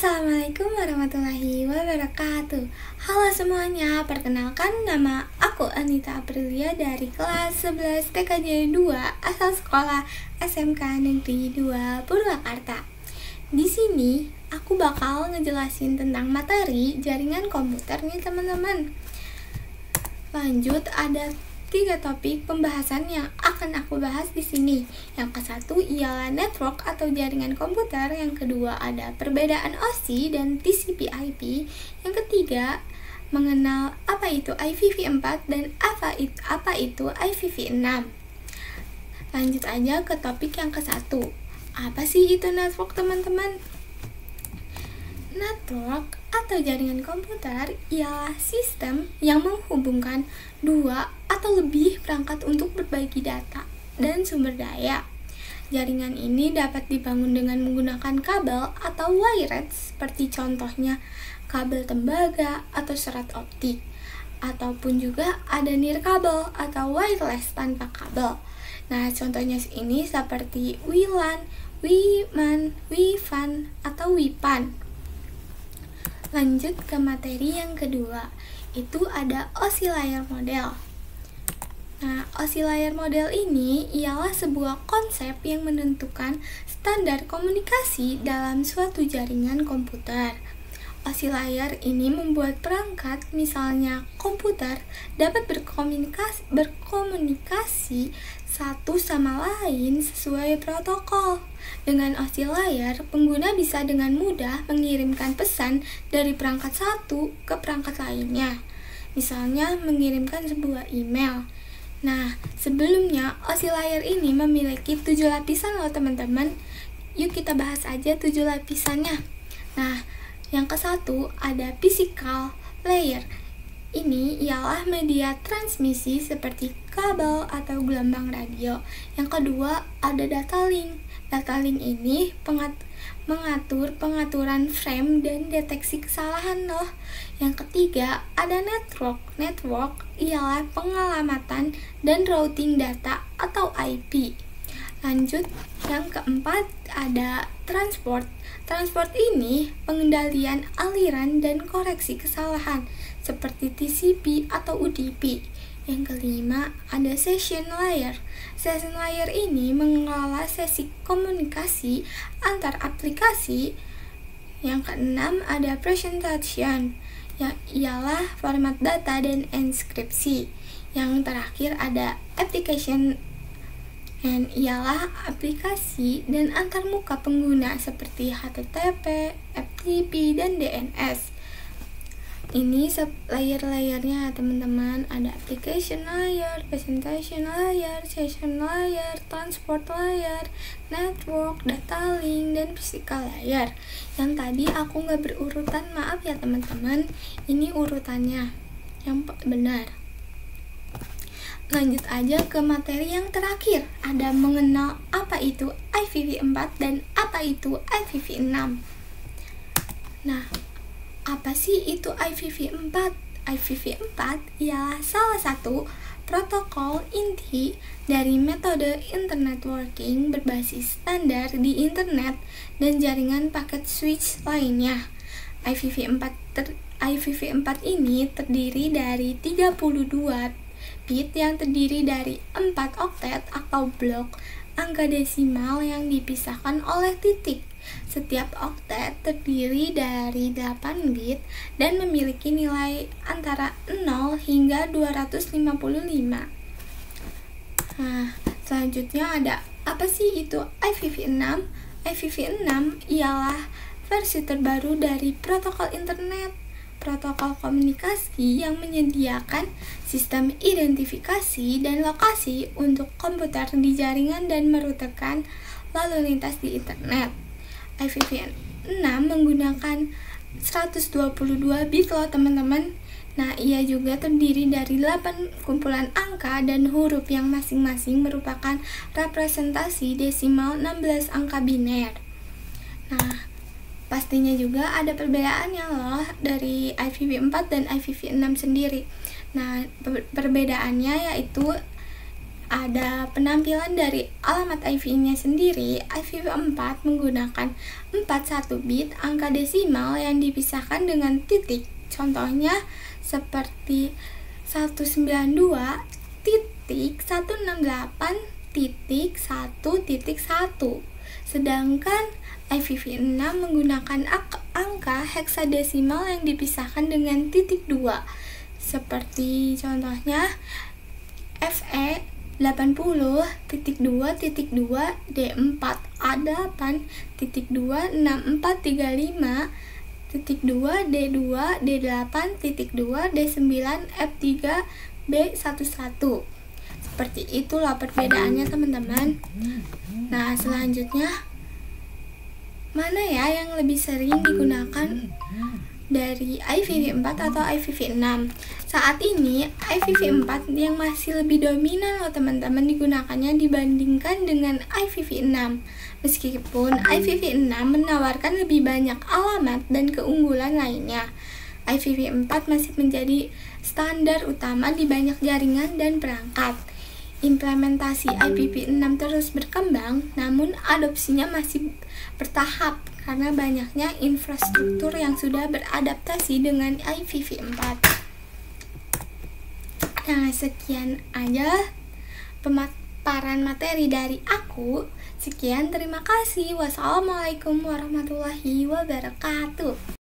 Assalamualaikum warahmatullahi wabarakatuh. Halo semuanya, perkenalkan nama aku Anita Aprilia dari kelas 11 TKJ 2 asal sekolah SMK Negeri 2 Purwakarta. Di sini aku bakal ngejelasin tentang materi jaringan komputer nih teman-teman. Lanjut, ada 3 topik pembahasan yang akan aku bahas di sini. Yang ke-1 ialah network atau jaringan komputer, yang kedua ada perbedaan OSI dan TCP/IP, yang ketiga mengenal apa itu IPv4 dan apa itu IPv6. Lanjut aja ke topik yang ke-1. Apa sih itu network, teman-teman? Network atau jaringan komputer ialah sistem yang menghubungkan dua atau lebih perangkat untuk berbagi data dan sumber daya. Jaringan ini dapat dibangun dengan menggunakan kabel atau wired, seperti contohnya kabel tembaga atau serat optik, ataupun juga ada nirkabel atau wireless tanpa kabel. Nah, contohnya ini seperti WLAN, WMAN, WFAN, atau WIPAN. Lanjut ke materi yang kedua, itu ada oscillator model. Nah, oscillator model ini ialah sebuah konsep yang menentukan standar komunikasi dalam suatu jaringan komputer. Oscillator ini membuat perangkat, misalnya komputer, dapat berkomunikasi satu sama lain sesuai protokol. Dengan oscillator, pengguna bisa dengan mudah mengirimkan pesan dari perangkat satu ke perangkat lainnya. Misalnya mengirimkan sebuah email. Nah, sebelumnya oscillator ini memiliki 7 lapisan loh teman-teman. Yuk kita bahas aja 7 lapisannya. Nah, yang ke-1 ada physical layer. Ini ialah media transmisi seperti kabel atau gelombang radio. Yang kedua ada data link. Data link ini mengatur pengaturan frame dan deteksi kesalahan loh. Yang ketiga ada network. Network ialah pengalamatan dan routing data atau IP. Lanjut, yang keempat ada transport. Transport ini pengendalian aliran dan koreksi kesalahan seperti TCP atau UDP. Yang kelima ada session layer. Session layer ini mengelola sesi komunikasi antar aplikasi. Yang keenam ada presentation, yang ialah format data dan enkripsi. Yang terakhir ada application, yang ialah aplikasi dan antarmuka pengguna seperti HTTP, FTP, dan DNS. Ini layer-layernya teman-teman, ada application layer, presentation layer, session layer, transport layer, network, data link, dan physical layer. Yang tadi aku nggak berurutan, maaf ya teman-teman, ini urutannya yang benar. Lanjut aja ke materi yang terakhir, ada mengenal apa itu IPv4 dan apa itu IPv6. Nah, apa sih itu IPv4? IPv4 ialah salah satu protokol inti dari metode internet working berbasis standar di internet dan jaringan paket switch lainnya. IPv4 ini terdiri dari 32 bit yang terdiri dari 4 oktet atau blok angka desimal yang dipisahkan oleh titik. Setiap oktet terdiri dari 8 bit dan memiliki nilai antara 0 hingga 255. Nah, selanjutnya ada apa sih itu IPv6? IPv6 ialah versi terbaru dari protokol internet. Protokol komunikasi yang menyediakan sistem identifikasi dan lokasi untuk komputer di jaringan dan merutekan lalu lintas di internet. IPv6 menggunakan 122 bit loh teman-teman. Nah, ia juga terdiri dari 8 kumpulan angka dan huruf yang masing-masing merupakan representasi desimal 16 angka biner. Nah, pastinya juga ada perbedaannya loh dari IPv4 dan IPv6 sendiri. Nah, perbedaannya yaitu ada penampilan dari alamat IPv-nya sendiri. IPv4 menggunakan 41 bit angka desimal yang dipisahkan dengan titik. Contohnya seperti 192.168.1.1. Sedangkan IPv6 menggunakan angka heksadesimal yang dipisahkan dengan titik 2. Seperti contohnya FE 80.2.4.D4 Seperti itulah perbedaannya teman-teman. Nah, selanjutnya mana ya yang lebih sering digunakan dari IPv4 atau IPv6? Saat ini IPv4 yang masih lebih dominan loh teman-teman digunakannya dibandingkan dengan IPv6. Meskipun IPv6 menawarkan lebih banyak alamat dan keunggulan lainnya, IPv4 masih menjadi standar utama di banyak jaringan dan perangkat. Implementasi IPv6 terus berkembang, namun adopsinya masih bertahap karena banyaknya infrastruktur yang sudah beradaptasi dengan IPv4. Nah, sekian aja pemaparan materi dari aku. Sekian, terima kasih. Wassalamualaikum warahmatullahi wabarakatuh.